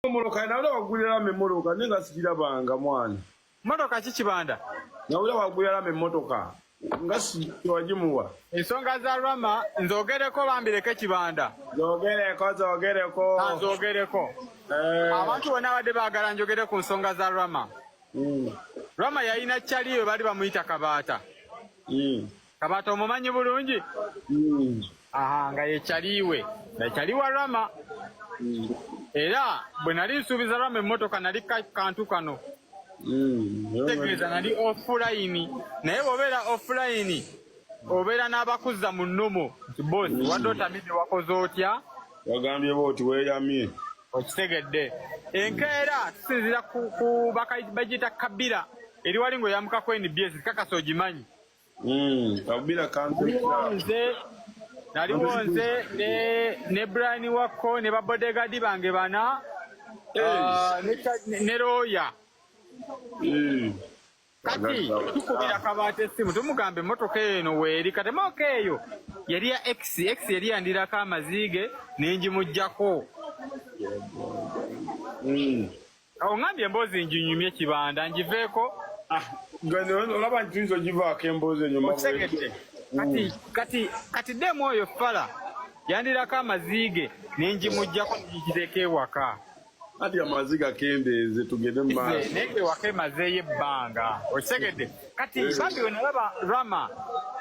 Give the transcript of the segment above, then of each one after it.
Emotoka nawula wagulira Rama emmotoka nenga sikirabanga mwana. Motoka ki kibanda? Nawula wagulira Rama emmotoka nga siwagimuwa. Ensonga za Rama nzogereko bambireko ekibanda. Nzogereko. Abantu bonna badde baagala njogere ku nsonga za Rama. Rama yalina kyaliyo bali bamuyita Kabaata. Kabaata omumanyi bulungi? Nga yekyaliwe. Yekyaliwa Rama. Era bwe nali nsuubiza Rama emmotoka nali kantu kano. Tegeeza nali offline. Naye bw'obeera offline obeera n'abakuzza mu nnomo nti boosi wadde otamidde wakoze otya? Wagambye booti weeyamye. Okitegedde. Enkeera tusinzira ku bagiyita Kabira eri wali ng'oyamukako NBS kakasa ogimanyi. Kabira kantu Naliwo nze ne Brian Wakko ne babodegaadi bange bana ne Roya. Kati tukubira Kabaata essimu tumugambe emmotoka eno weeri kati emmotoka eyo yali ya X yali yandirako amaziige nenjimuggyako. Oŋŋambye emboozi nginyumye ekibanda ngiveeko. Olaba nti tuyinza ogivaako emboozi enyuma. Kati ddemu oyo fala yandirako amaziige nenjimuggyako nengiteeka ewaka. Ati amaziga akendeeze tugende mu maaso. Naye ewaka emazeeyo ebbanga. Okitegedde? Kati bambi we nalaba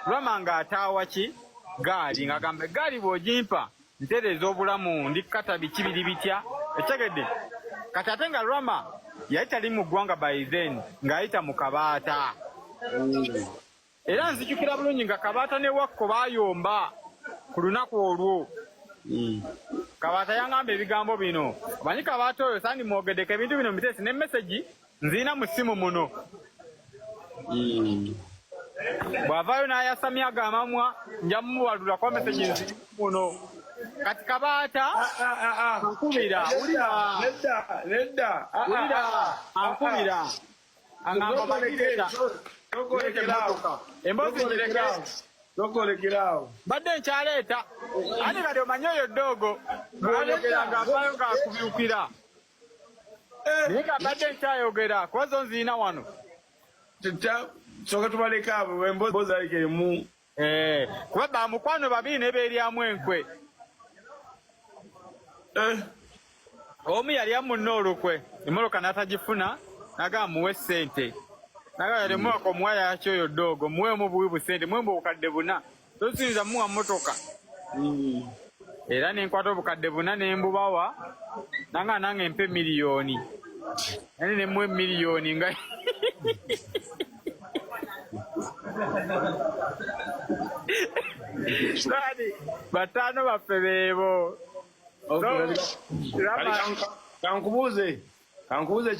Rama ng'ataawa ki? Gaali ng'agamba eggaali bw'ogimpa ntereeza obulamu ndikkata biki biri bitya. Okitegedde? Kati ate nga Rama yali tali mu ggwanga by then ng'ayita mu Kabaata. Era nzijukira bulungi nga Kabaata ne Wakko baayomba ku lunaku olwo. Kabaata yangamba ebigambo bino. Omanyi Kabaata oyo sandi mwogedeko ebintu bino mbiteesi ne message nziina mu ssimu muno. Bw'avaayo n'ayasamya agamamwa nja mumuwalulako message nziina muno. Kati Kabaata ankubira nedda ankubira angamba bagireeta emboozi ngirekaawo tokolekerawo badde nkyaleeta ate kati omanyi oyo ddoogo bw'oyogera ng'avaayo ng'akubyukira naye nga badde nkyayogera kuba zo nziina wano soka tubaleka abo emboozi aliko emu kuba bamukwano babiri ne beeryamu enkwe. Omu yali amunna olukwe emmotoka n'atagifuna n'agamba muwe ssente. Nagala yali mwaka omuwa yaki oyo ddoogo muwe mu buwi busente muwe mu bukadde buna tosinza muwa mmotoka. Era nenkwata obukadde buna ne mbubawa nanga nange mpe miliyoni. Yani ne muwe miliyoni nga Sadi batano baffe beebo. Kankubuuze ekibuuzo